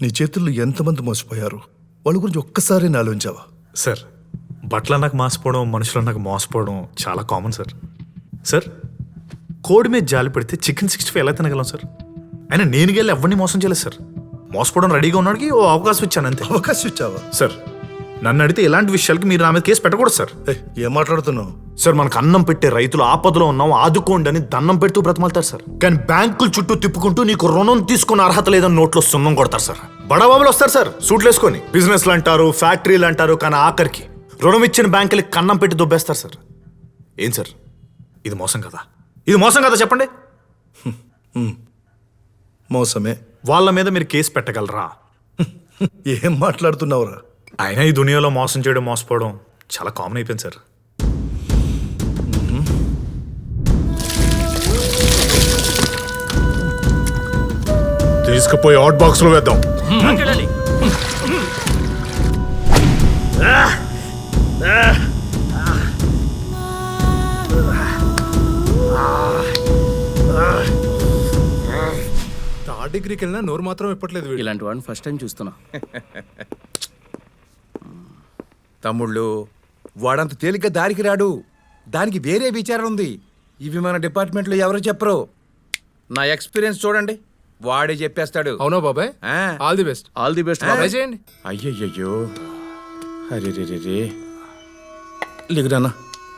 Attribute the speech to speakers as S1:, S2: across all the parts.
S1: నీ చేతుల్లో ఎంతమంది మోసపోయారు? వాళ్ళ గురించి ఒక్కసారి ఆలోచించావా?
S2: సార్, బట్టలు నాకు మాసిపోవడం, మనుషులు నాకు మోసపోవడం చాలా కామన్ సార్. సార్, కోడి మీద జాలి పెడితే చికెన్ 65 ఎలా తినగలం సార్? అయినా నేను వెళ్ళి ఎవరిని మోసం చేయలేదు సార్. మోసపోవడం రెడీగా ఉన్నాడికి ఓ అవకాశం ఇచ్చాను అంతే.
S1: అవకాశం ఇచ్చావా?
S2: సార్, నన్ను అడిగితే ఇలాంటి విషయాలకి మీరు నా మీద కేసు పెట్టకూడదు సార్.
S1: ఏం మాట్లాడుతున్నావు?
S2: సార్, మనకు అన్నం పెట్టే రైతులు ఆపదలో ఉన్నాం, ఆదుకోండి అని దండం పెడుతూ బ్రతమాలుతారు సార్. కానీ బ్యాంకులు చుట్టూ తిప్పుకుంటూ నీకు రుణం తీసుకున్న అర్హత లేదని నోట్లో సున్నం కొడతారు సార్. బడాబాబులు వస్తారు సార్ సూట్లు వేసుకొని, బిజినెస్లు అంటారు, ఫ్యాక్టరీలు అంటారు, కానీ ఆఖరికి రుణం ఇచ్చిన బ్యాంకులకి కన్నం పెట్టి దొబ్బేస్తారు సార్. ఏం సార్, ఇది మోసం కదా? ఇది మోసం కదా చెప్పండి?
S1: మోసమే.
S2: వాళ్ళ మీద మీరు కేసు పెట్టగలరా?
S1: ఏం మాట్లాడుతున్నావురా?
S2: అయినా ఈ దునియాలో మోసం చేయడం, మోసపోవడం చాలా కామన్ అయిపోయింది సార్. తీసుకుపోయి హాట్ బాక్స్ లో వేద్దాం.
S3: థర్డ్ డిగ్రీకి వెళ్ళినా నోరు మాత్రం ఇప్పట్లేదు.
S4: ఇలాంటి వాడిని ఫస్ట్ టైం చూస్తున్నా.
S5: తమ్ముళ్ళు, వాడంత తేలిక దారికి రాడు. దానికి వేరే విచారం ఉంది. ఇవి మన డిపార్ట్మెంట్లో ఎవరు చెప్పరు. నా ఎక్స్పీరియన్స్ చూడండి, వాడే చెప్పేస్తాడు.
S3: అవునా బాబాయ్? All the best.
S4: All the best
S3: బాబాయ్ చేయండి.
S5: అయ్యయ్యో, అరే రే రే రే. లేగు నాన్న,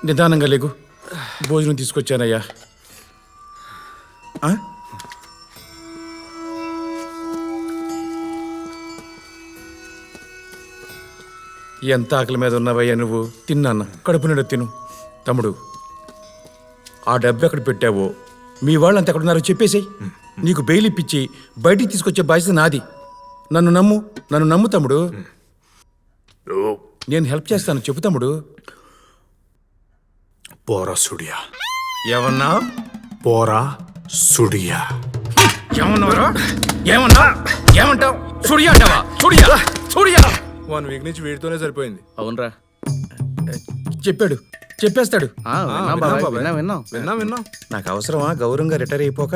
S5: నిదానంగా లేగు. భోజనం తీసుకొచ్చానయ్యా. ఎంత ఆకలి మీద ఉన్నావయ్యా నువ్వు? తిన్నాన్న, కడుపు నిండా తిను. తమ్ముడు, ఆ డబ్బు ఎక్కడ పెట్టావో మీ వాళ్ళు అంత ఎక్కడున్నారో చెప్పేసేయ్. నీకు బెయిల్ ఇప్పించి బయటికి తీసుకొచ్చే బాధ్యత నాది. నన్ను నమ్ము తమ్ముడు. నేను హెల్ప్ చేస్తాను, చెప్పు తమ్ముడు.
S2: పోరా సుడియా.
S5: ఏమన్నా?
S2: పోరా సుడియా.
S5: ఏమంటావు? సుడియా అంటావా? సుడియా
S3: 1 వీక్ నుంచి వీడితోనే సరిపోయింది.
S4: అవునరా,
S5: చెప్పేస్తాడు.
S3: విన్నాం.
S5: నాకు అవసరమా గౌరవంగా రిటైర్ అయిపోక?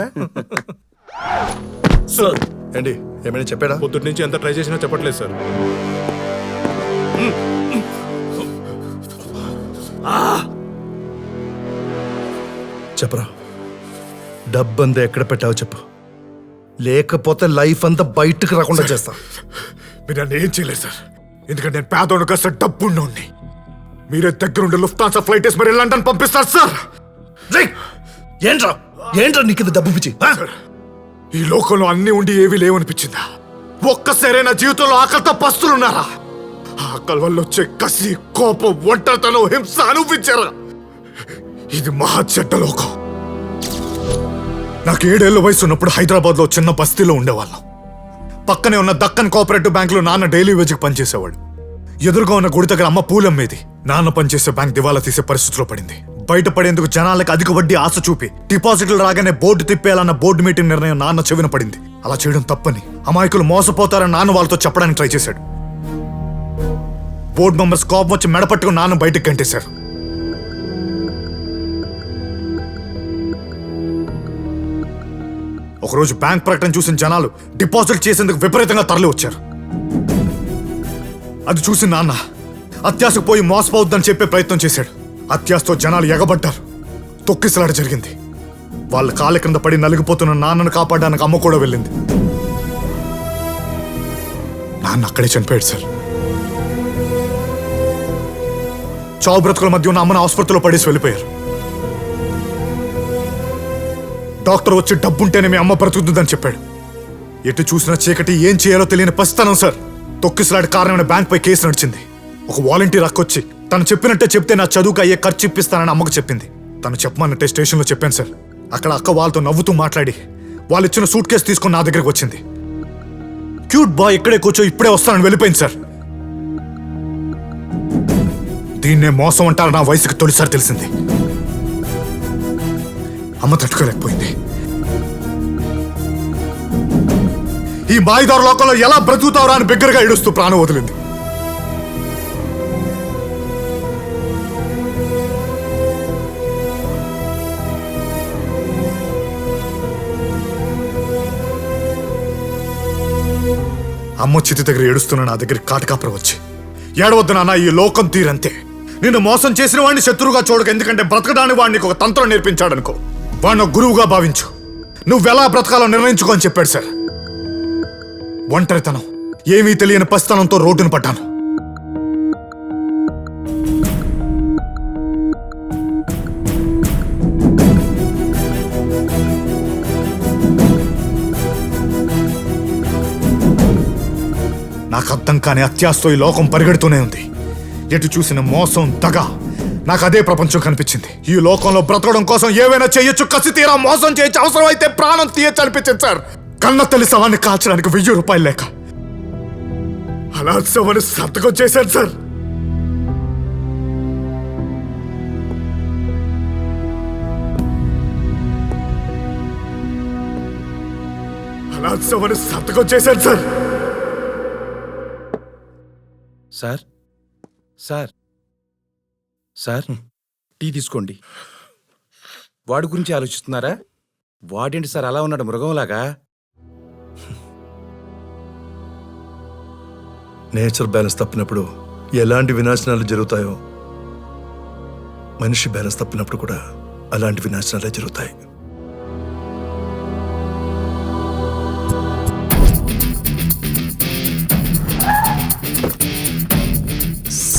S1: సార్ ఏంటి, ఏమైనా చెప్పాడా?
S3: పొద్దుటి నుంచి ఎంత ట్రై చేసినా చెప్పట్లేదు సార్.
S1: చెప్పరా, డబ్బంతా ఎక్కడ పెట్టావో చెప్పు, లేకపోతే లైఫ్ అంతా బయటకు రాకుండా చేస్తా.
S2: మీరు నన్ను ఏం చేయలేదు సార్, ఎందుకంటే నేను పేదోడు కాస్త డబ్బుండి. మీరే దగ్గరుండి లుఫ్తాన్సా ఫ్లైట్ వేసి మరి లండన్ పంపిస్తారు సార్.
S1: ఏంట్రా నీకు డబ్బు పిచ్చి?
S2: ఈ లోకంలో అన్ని ఉండి ఏవీ లేవనిపించిందా? ఒక్కసారే నా జీవితంలో ఆకలితో పస్తులున్నారా? ఆకలి వల్ల వచ్చే కసి, కోపం, ఒంటరితనం, హింస అనిపించారా? ఇది మహా చెడ్డ లోకం. నాకు 7 ఏళ్ల వయసు ఉన్నప్పుడు హైదరాబాద్ లో చిన్న బస్తీలో ఉండేవాళ్ళం. పక్కనే ఉన్న దక్కన్ కోఆపరేటివ్ బ్యాంక్ లో నాన్న డైలీ వేజ్కి పనిచేసేవాడు. ఎదురుగా ఉన్న గుడి దగ్గర అమ్మ పూలమ్మేది. నాన్న పనిచేసే బ్యాంక్ దివాలా తీసే పరిస్థితిలో పడింది. బయటపడేందుకు జనాలకు అధిక వడ్డీ ఆశ చూపి డిపాజిట్లు రాగానే బోర్డు తిప్పేయాలన్న బోర్డు మీటింగ్ నిర్ణయం నాన్న చెవిన పడింది. అలా చేయడం తప్పని, అమాయకులు మోసపోతారని నాన్న వాళ్ళతో చెప్పడానికి ట్రై చేశాడు. బోర్డు మెంబర్స్ కోపం వచ్చి మెడపట్టుకుని నాన్న బయటకు గంటేశారు. ఒకరోజు బ్యాంక్ ప్రకటన చూసిన జనాలు డిపాజిట్ చేసేందుకు విపరీతంగా తరలి వచ్చారు. అది చూసి నాన్న అత్యాశకు పోయి మోసపోవద్దని చెప్పే ప్రయత్నం చేశాడు. అత్యాశతో జనాలు ఎగబడ్డారు. తొక్కిసలాట జరిగింది. వాళ్ళ కాళ్ళ కింద పడి నలిగిపోతున్న నాన్నను కాపాడడానికి అమ్మ కూడా వెళ్ళింది. నాన్న అక్కడే చనిపోయాడు సార్. చావు బ్రతుకుల మధ్య ఉన్న అమ్మను ఆసుపత్రిలో పడేసి వెళ్ళిపోయారు. డాక్టర్ వచ్చి డబ్బుంటేనే మీ అమ్మ బ్రతుకుతుందని చెప్పాడు. ఎటు చూసినా చీకటి, ఏం చేయాలో తెలియని పసితనం సార్. తొక్కిసలాడి కారణమైన బ్యాంక్ పై కేసు నడిచింది. ఒక వాలంటీర్ అక్కొచ్చి తను చెప్పినట్టే చెప్తే నా చదువుకు అయ్యే ఖర్చు ఇప్పిస్తానని అమ్మకు చెప్పింది. తను చెప్పమన్నట్టే స్టేషన్లో చెప్పాను సార్. అక్కడ అక్క వాళ్ళతో నవ్వుతూ మాట్లాడి వాళ్ళు ఇచ్చిన సూట్ కేసు తీసుకొని నా దగ్గరకు వచ్చింది. క్యూట్ బాయ్ ఇక్కడే కూర్చో, ఇప్పుడే వస్తానని వెళ్ళిపోయింది సార్. దీన్నే మోసం అంటారు నా వయసుకి తొలిసారి తెలిసింది. అమ్మ తట్టుకోలేకపోయింది. ఈ మాయిదారు లోకంలో ఎలా బ్రతుకుతావరా అని బిగ్గరగా ఏడుస్తూ ప్రాణం వదిలింది. అమ్మ చితి దగ్గర ఏడుస్తున్న నా దగ్గర కాటకాపురం వచ్చి ఏడవద్దు నాన్న, ఈ లోకం తీరంతే. నిన్ను మోసం చేసిన వాడిని శత్రువుగా చూడక, ఎందుకంటే బ్రతకడానికి వాడిని ఒక తంత్రం నేర్పించాడనుకో. వాడిని ఒక గురువుగా భావించు. నువ్వెలా బ్రతకాలో నిర్ణయించుకో అని చెప్పాడు సార్. ఒంటరితనం, ఏమీ తెలియని పసితనంతో రోడ్డును పడ్డాను. నాకు అర్థం కాని అత్యాశతో ఈ లోకం పరిగెడుతూనే ఉంది. ఎటు చూసిన మోసం, దగ. నాకు అదే ప్రపంచం కనిపించింది. ఈ లోకంలో బ్రతకడం కోసం ఏవైనా చేయొచ్చు, కసి తీరా మోసం చేయొచ్చు, అవసరం అయితే ప్రాణం తీయచ్చు అనిపించింది సార్. కన్న తల్లి శవాన్ని కాల్చడానికి 1000 రూపాయలు లేక అలా శవాన్ని సంతకం చేశాను సార్. అలా శవాన్ని సంతకం చేశాను sir.
S5: Sir sir sir tea తీసుకోండి. వాడి గురించి ఆలోచిస్తున్నారా? వాడేంటి సార్ అలా ఉన్నాడు మృగంలాగా?
S1: నేచర్ బ్యాలెన్స్ తప్పినప్పుడు ఎలాంటి వినాశనాలు జరుగుతాయో, మనిషి బ్యాలెన్స్ తప్పినప్పుడు కూడా అలాంటి వినాశనాలే జరుగుతాయి.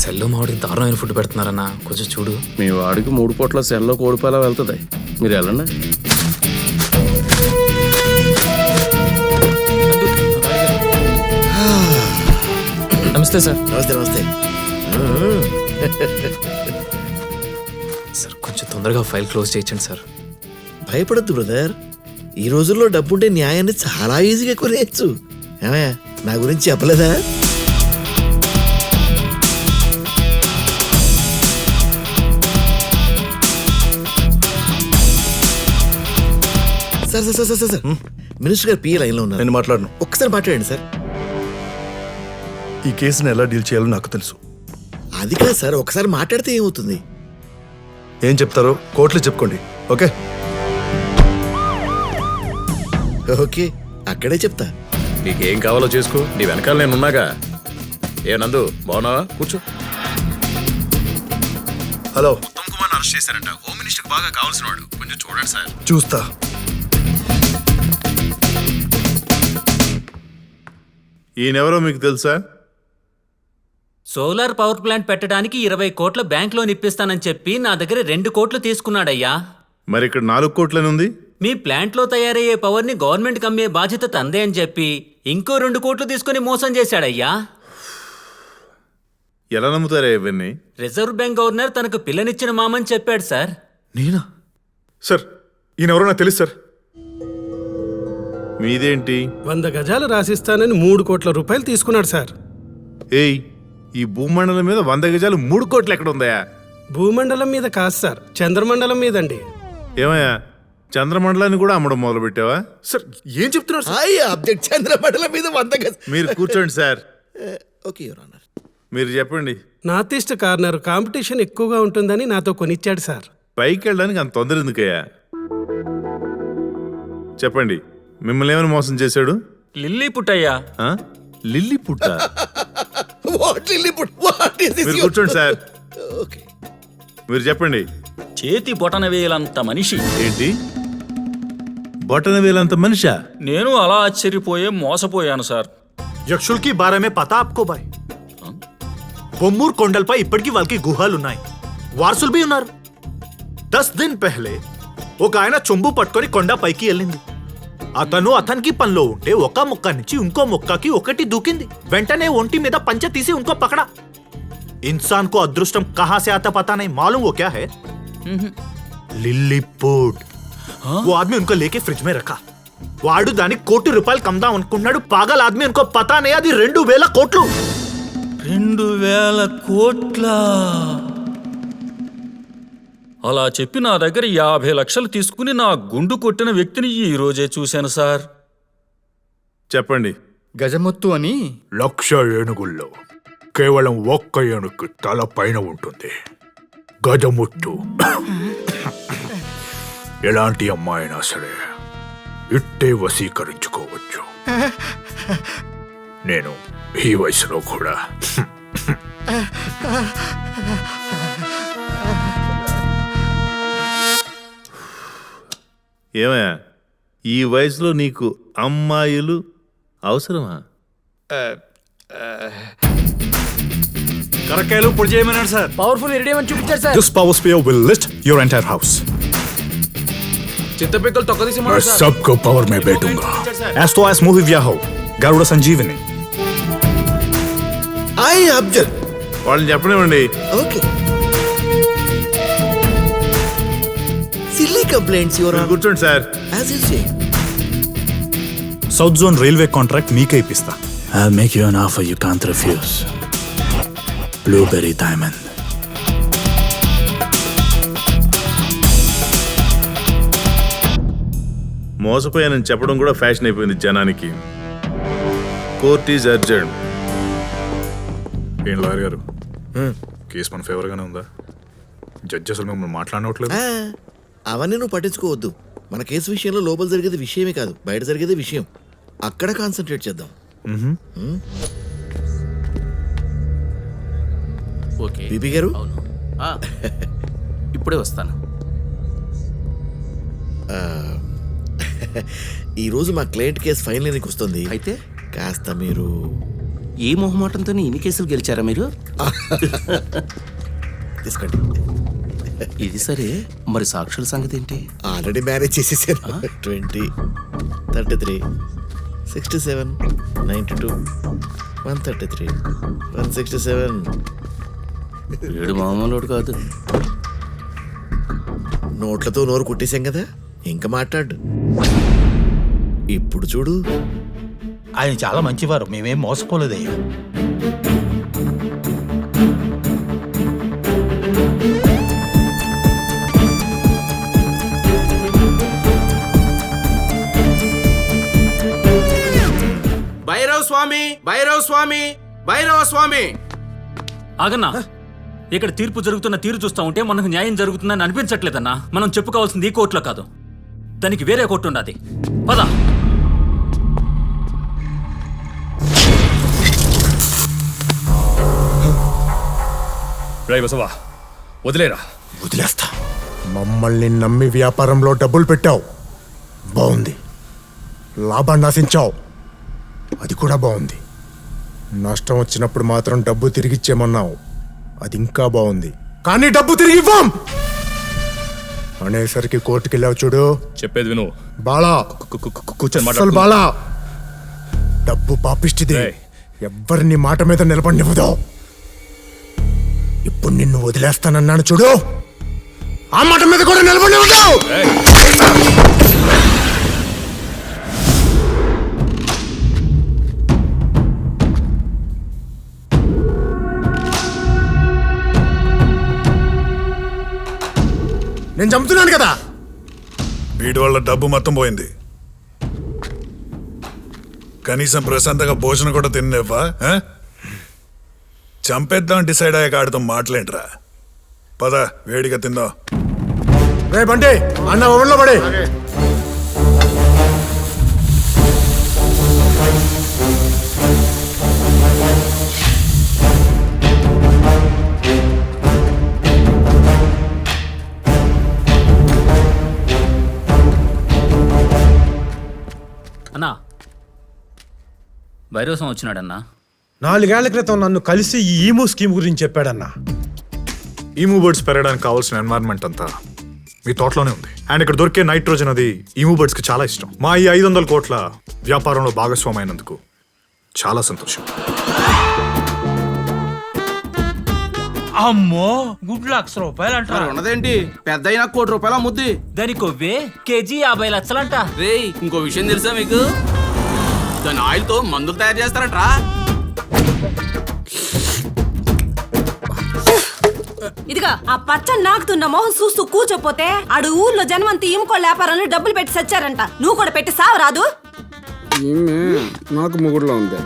S4: సెల్లో మామిడికి దారుణమైన ఫుడ్ పెడుతున్నారన్నా, కొంచెం చూడు.
S6: మీ వాడికి 3 పూట్ల సెల్లో కోడిపాల వెళ్తుంది. మీరు వెళ్ళండి.
S4: నమస్తే సార్.
S7: నమస్తే.
S4: సార్ కొంచెం తొందరగా ఫైల్ క్లోజ్ చేయించండి సార్.
S7: భయపడద్దు బ్రదర్. ఈ రోజుల్లో డబ్బుంటే న్యాయాన్ని చాలా ఈజీగా కొనేయచ్చు. ఏమయ్యా, నా గురించి చెప్పలేదా? సార్ మినిస్టర్ గారు పిఏ లైన్లో ఉన్నారు.
S1: నేను మాట్లాడను.
S7: ఒక్కసారి మాట్లాడండి సార్.
S1: ఈ కేసుని ఎలా డీల్ చేయాలో నాకు తెలుసు.
S7: అది కాదు సార్, ఒకసారి మాట్లాడితే ఏమవుతుంది?
S1: ఏం చెప్తారో కోర్టులో చెప్పుకోండి. ఓకే
S7: ఓకే, అక్కడే చెప్తా.
S6: నీకేం కావాలో చేసుకో, నీ వెనకాల నేను ఉన్నాగా. ఏ నందు, బాగున్నావా? కూర్చో.
S1: హలో,
S6: ఉత్తమ్ కుమార్ అరెస్ట్ చేశారంట. హోమ్ మినిస్టర్ బాగా కావాల్సిన వాడు, కొంచెం చూడండి సార్.
S1: చూస్తా.
S8: ఈయనెవరో మీకు తెలుసా?
S9: సోలార్ పవర్ ప్లాంట్ పెట్టడానికి 20 కోట్ల బ్యాంక్ లోన్ ఇప్పిస్తానని చెప్పి నా దగ్గర 2 కోట్లు తీసుకున్నాడయ్యా.
S8: మరి ఇక్కడ 4 కోట్లని ఉంది.
S9: మీ ప్లాంట్లో తయారయ్యే పవర్ ని గవర్నమెంట్ అమ్మే బాధ్యత తందే అని చెప్పి ఇంకో 2 కోట్లు తీసుకుని మోసం చేశాడయ్యా.
S8: ఎలా నమ్ముతారా ఇవన్నీ?
S9: రిజర్వ్ బ్యాంక్ గవర్నర్ తనకు పిల్లనిచ్చిన మామని చెప్పాడు సార్.
S2: నేనా? సార్, ఈయనెవరో నాకు తెలుసు సార్.
S8: మీదేంటి?
S10: 100 గజాలు రాసిస్తానని 3 కోట్ల రూపాయలు తీసుకున్నాడు సార్.
S8: ఏయ్, ఈ భూమండలం మీద 100 గజాలు 3 కోట్లు ఎక్కడ ఉందయా?
S10: భూమండలం మీద కాదు సార్, చంద్రమండలం మీదండి.
S8: ఏమయ్యా, చంద్రమండలాన్ని కూడా అమ్మడం మొదలు పెట్టావా?
S2: సార్, ఏం చెప్తున్నారు సార్?
S7: అబ్జెక్ట్. చంద్రమండలం మీద 100 గజ.
S8: మీరు కూర్చోండి సార్.
S7: Okay your honour.
S8: మీరు చెప్పండి.
S10: నార్త్ ఈస్ట్ కార్నర్ కాంపిటీషన్ ఎక్కువగా ఉంటుందని నాతో కొనిచ్చాడు సార్.
S8: పైకి వెళ్ళడానికి అంత తొందర ఎందుకయ్యా? చెప్పండి, మిమ్మల్ని ఏమైనా మోసం చేశాడు?
S9: లిల్లీ పుట్టయ్యా.
S8: ఆ? లిల్లీ పుట్ట?
S7: What really put? What is this?
S8: మీరు కూర్చోండి సార్.
S7: ఓకే.
S8: మీరు చెప్పండి.
S9: చేతి బొటన వేలంత మనిషి.
S8: ఏంటి, బొటన వేలంత మనిషా?
S9: నేను అలా ఆశ్చర్యపోయే మోసపోయాను సార్.
S11: యక్షుల్కి బారమే పతా ఆప్కో బాయ్. బొమ్మూర్ కొండలపై ఇప్పటికీ వాళ్ళకి గుహాలున్నాయి, వారసులు బి ఉన్నారు. 10 దిన్ పెహలే ఒక ఆయన చొంబు పట్టుకొని కొండ పైకి వెళ్ళింది. అతనికి పనిలో ఉంటే ఒక మొక్క నుంచి ఇంకో మొక్కకి ఒకటి దూకింది. వెంటనే ఒంటి మీద పంచె తీసి ఇంకో పకడా. ఇన్సాన్ కో అదృష్టం కహా సే ఆతా పతా నహీ. మాలూం వో క్యా హై? లిల్లీపుట్. वो आदमी उनको लेके फ्रिज में रखा. వాడు దానికి 1 కోటి రూపాయలు కమ్దాం అనుకున్నాడు. పాగల్ ఆద్మీ ఉनको పతా నహీ అది 2000 కోట్లు.
S9: 2000 కోట్ల? అలా చెప్పి నా దగ్గర 50 లక్షలు తీసుకుని నా గుండు కొట్టిన వ్యక్తిని ఈ రోజే చూశాను సార్.
S8: చెప్పండి.
S5: గజముత్తు అని
S2: 1,00,000 ఏనుగుల్లో కేవలం 1 ఏనుగు తల పైన ఉంటుంది. గజముట్టు. ఎలాంటి అమ్మాయినా సరే ఇట్టే వశీకరించుకోవచ్చు.
S8: నేను ఈ వయసులో కూడా ఏమయ్యా ఈ వయసులో నీకు అమ్మాయిలు అవసరమా?
S11: కరక్కాయలు పొడి చేయమన్నాడు సార్.
S4: పవర్ఫుల్ ఇరిడియం చూపించారు sir.
S2: This power spear will lift your entire house.
S4: చింతపిక్కలు తొక్కదీసి
S2: मैं सबको पावर में बैठूंगा. As to as movie व्या हो गरुड़ संजीवनी.
S7: I object.
S8: వాళ్ళని చెప్పనివ్వండి.
S7: Okay. Silly complaints your honour.
S8: కూర్చోండి sir.
S7: As you say.
S2: South zone railway contract మీకే ఇప్పిస్తా.
S1: I'll make you an offer you can't refuse. Blueberry Diamond.
S8: మోసపోయానని చెప్పడం కూడా ఫ్యాషన్ అయిపోయింది జనానికి. Court is urgent.
S2: ఏం లాయర్ గారు, కేసు మన ఫేవర్ గానే ఉందా? జడ్జి అసలు మిమ్మల్ని మాట్లాడనట్లేదు.
S7: అవన్నీ నువ్వు పట్టించుకోవద్దు. మన కేసు విషయంలో లోపల జరిగేది విషయమే కాదు, బయట జరిగేది విషయం. అక్కడ కాన్సన్ట్రేట్ చేద్దాం.
S9: ఓకే
S7: బీబీ గారు,
S9: అవును. ఇప్పుడే వస్తాను.
S7: ఈరోజు మా క్లయింట్ కేసు ఫైనల్ ఎన్నికి వస్తుంది.
S9: అయితే
S7: కాస్త మీరు
S9: ఏ మొహమాటంతో ఇన్ని కేసులు గెలిచారా మీరు?
S7: తీసుకోండి.
S9: ఇది సరే, మరి సాక్షుల సంగతి ఏంటి?
S7: ఆల్రెడీ మ్యారేజ్ చేసేసాను. 20, 33, 67, 92, 133, 167.
S9: వీడు మామూలు కాదు.
S7: నోట్లతో నోరు కుట్టేశాం కదా, ఇంకా మాట్లాడు. ఇప్పుడు చూడు.
S5: ఆయన చాలా మంచివారు, మేమేం మోసపోలేదయ్యా.
S11: భైరవ స్వామి, భైరవ స్వామి, భైరవ స్వామి.
S9: ఆగన్నా, ఇక్కడ తీర్పు జరుగుతున్న తీరు చూస్తా ఉంటే మనకు న్యాయం జరుగుతుందని అనిపించట్లేదన్నా. మనం చెప్పుకోవాల్సింది ఈ కోర్టులో కాదు, దానికి వేరే కోర్టు ఉన్నది. పద.
S5: బసవా, వదిలేరా.
S2: వదిలేస్తా. మమ్మల్ని నమ్మి వ్యాపారంలో డబ్బులు పెట్టావు, బాగుంది. లాభాన్ని ఆశించావు, అది కూడా బాగుంది. నష్టం వచ్చినప్పుడు మాత్రం డబ్బు తిరిగిచ్చేమన్నావు, అది ఇంకా బాగుంది. కానీ డబ్బు తిరిగి ఇవ్వం అనేసరికి కోర్టుకి వెళ్ళావు చూడు.
S5: చెప్పేది విను.
S2: బాలా
S5: కూర్చొని
S2: అసలు బాలా, డబ్బు పాపిష్టిది, ఎవ్వరిని మాట మీద నిలబడినివ్వదు. ఇప్పుడు నిన్ను వదిలేస్తానన్నాను చూడు, ఆ మాట మీద కూడా నిలబడినివ్వదు. నేను చంపుతున్నాను కదా.
S8: వీడి వల్ల డబ్బు మొత్తం పోయింది. కనీసం ప్రశాంతంగా భోజనం కూడా తిన్నేవా? చంపేద్దాం డిసైడ్ అయ్యాక ఆడుతాం, మాటలేంట్రా. పద, వేడిగా తిందాం.
S2: రే బండి, అన్న ఓవెన్లో పడే.
S9: అన్నా, భైరవసం వచ్చినాడన్నా.
S5: 4 ఏళ్ల క్రితం నన్ను కలిసి ఈ ఈమూ స్కీమ్ గురించి చెప్పాడన్నా.
S2: ఈమూ బర్డ్స్ పెరగడానికి కావాల్సిన ఎన్వైరన్మెంట్ అంతా మీ తోటలోనే ఉంది. అండ్ ఇక్కడ దొరికే నైట్రోజన్ అది ఈమూ బర్డ్స్ కి చాలా ఇష్టం. మా ఈ 500 కోట్ల వ్యాపారంలో భాగస్వామి అయినందుకు చాలా సంతోషం.
S5: అమ్మో, గుడ్ లక్ష రూపాయలు అంట.
S11: ఉన్నదేంటి, పెద్ద అయినా ₹1 కోటి ముద్ది.
S9: దాని కొవ్వే కేజీ 50 లక్షలంట.
S11: రే, ఇంకో విషయం తెలుసా మీకు? దాని ఆయిల్ తో మందులు తయారు చేస్తారంట్రా.
S12: ఇదిగా ఆ పచ్చని నాకుతున్న మొహం చూస్తూ కూర్చోపోతే ఆడు ఊర్లో జన్మంతి ఈముకో వ్యాపారంలో డబ్బులు పెట్టి సచ్చారంట. నువ్వు కూడా పెట్టి సావు రాదు.
S10: నాకు ముగుడులో ఉంది.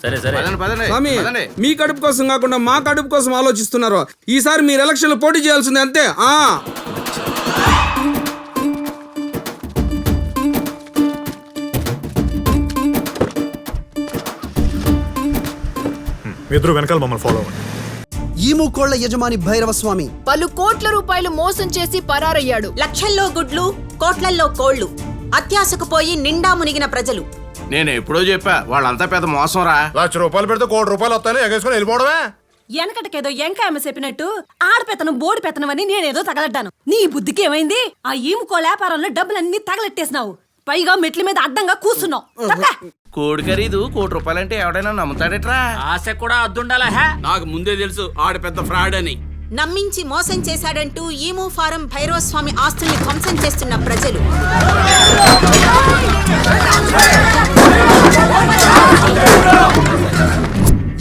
S9: సరే సరే
S10: స్వామి మీ కడుపు కోసం కాకుండా మా కడుపు కోసం ఆలోచిస్తున్నారు. ఈసారి మీరు ఎలక్షన్లు పోటీ చేయాల్సిందే అంతే.
S2: మీ ఇద్దరు వెనకాల మమ్మల్ని ఫాలో అవ్వండి.
S13: ఈముకోళ్ల యజమాని భైరవ స్వామి
S14: పలు కోట్ల రూపాయలు మోసం చేసి పరారయ్యాడు.
S12: లక్షల్లో గుడ్లు కోట్లల్లో కోళ్లు, అత్యాశకు పోయి నిండా మునిగిన ప్రజలు.
S6: నేను ఎప్పుడో చెప్పా వాళ్ళంతా పెద్ద మోసం రా.
S3: ₹1,00,000 పెడితే ₹1,00,00,000 వస్తాయని ఎగేసుకొని వెళ్ళిపోవడమే.
S12: వెనకటకేదో ఎంకాయమ్మ చెప్పినట్టు ఆడపెత్తనం బోడి పెత్తనం అని నేనేదో తగలడ్డాను. నీ బుద్ధికి ఏమైంది? ఆ ఈముకోళ్ళ వ్యాపారంలో డబ్బులన్నీ తగలెట్టేసినావు. పైగా మెట్ల మీద అడ్డంగా కూర్చున్నావు.
S6: కోడి ఖరీదు ₹1,00,00,000 అంటే ఎవడైనా నమ్ముతాడేట్రా?
S9: ఆశ కూడా అద్దుండాలా. నాకు ముందే తెలుసు ఆడ పెద్ద ఫ్రాడ్ అని.
S12: నమ్మించి మోసం చేశాడంటూ ఈము ఫారం భైరవ స్వామి ఆస్తుల్ని ధ్వంసం చేస్తున్న ప్రజలు.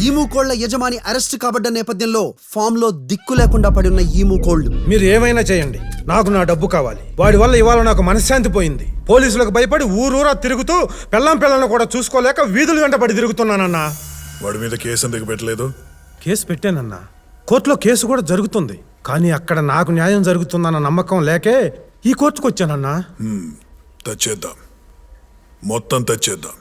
S13: ఈముకోళ్ల యజమాని అరెస్ట్ కాబడ్డ నేపథ్యంలో ఫామ్ లో దిక్కు లేకుండా పడి ఉన్న ఈముకోళ్లు.
S10: మీరు ఏమైనా చేయండి, నాకు నా డబ్బు కావాలి. వాడి వల్ల ఇవాళ నాకు మనశ్శాంతి పోయింది. పోలీసులకు భయపడి ఊరూరా తిరుగుతూ పిల్లను కూడా చూసుకోలేక వీధుల వెంట పడి తిరుగుతున్నానన్నా.
S3: వాడి మీద కేసు ఎందుకు పెట్టలేదు?
S10: కేసు పెట్టానన్నా. కోర్టులో కేసు కూడా జరుగుతుంది. కానీ అక్కడ నాకు న్యాయం జరుగుతుందన్న నమ్మకం లేకే ఈ కోర్టుకు వచ్చానన్నా.
S3: తెచ్చేద్దాం, మొత్తం తెచ్చేద్దాం.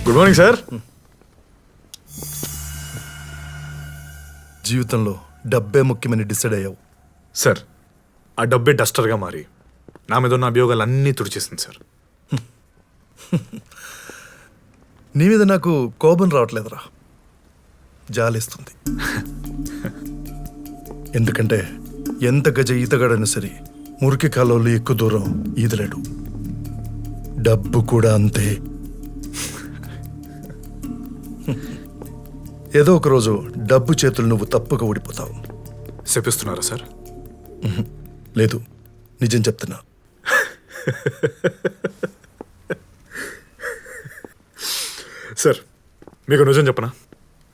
S2: Good morning sir.
S15: జీవితంలో డబ్బే ముఖ్యమని డిసైడ్ అయ్యావు
S2: సార్. ఆ డబ్బే డస్టర్గా మారి నా మీద ఉన్న అభియోగాలు అన్నీ తుడిచేసింది సార్.
S15: నీ మీద నాకు కోపం రావట్లేదురా, జాలిస్తుంది. ఎందుకంటే ఎంత గజ ఈతగాడైనా సరే మురికి కాలంలో ఎక్కువ దూరం ఈదలేడు. డబ్బు కూడా అంతే. ఏదో ఒక రోజు డబ్బు చేతులు నువ్వు తప్పుగా ఊడిపోతావు.
S2: చెప్పిస్తున్నారా సార్?
S15: లేదు, నిజం చెప్తున్నా.
S2: సార్ మీకు నిజం చెప్పనా?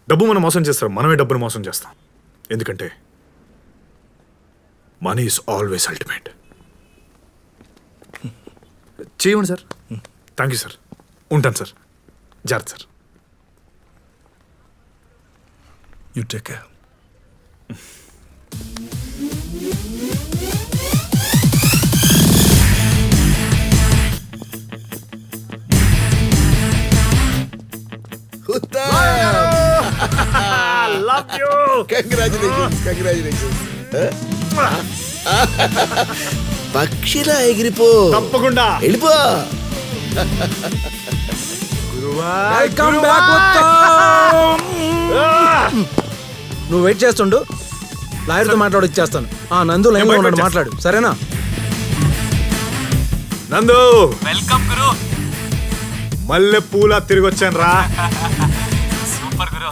S2: డబ్బు మనం మోసం చేస్తారు, మనమే డబ్బును మోసం చేస్తాం. ఎందుకంటే మనీ ఈజ్ ఆల్వేస్ అల్టిమేట్. చేయండి సార్. Thank you sir. ఉంటాను సార్. జాగ్రత్త sir.
S15: You take care.
S7: Love you. Congratulations. పక్షిలా ఎగిరిపో.
S2: తప్పకుండా
S7: వెళ్ళిపో.
S10: నువ్వు వెయిట్ చేస్తుండు, లాయర్తో మాట్లాడి ఇచ్చేస్తాను. నందు లైన్ లో ఉన్నాడు, మాట్లాడు. సరేనా?
S2: నందు,
S9: వెల్కమ్ గురు.
S2: మల్లె పూల తిరిగి వచ్చాను రా.
S9: సూపర్ గురు.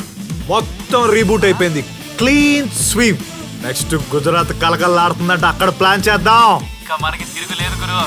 S2: మొత్తం రీబూట్ అయిపోయింది. Clean sweep. నెక్స్ట్ గుజరాత్ కలకల్లాడుతుందంటే అక్కడ ప్లాన్ చేద్దాం.
S9: ఇంకా మనకి తిరుగులేదు గురు.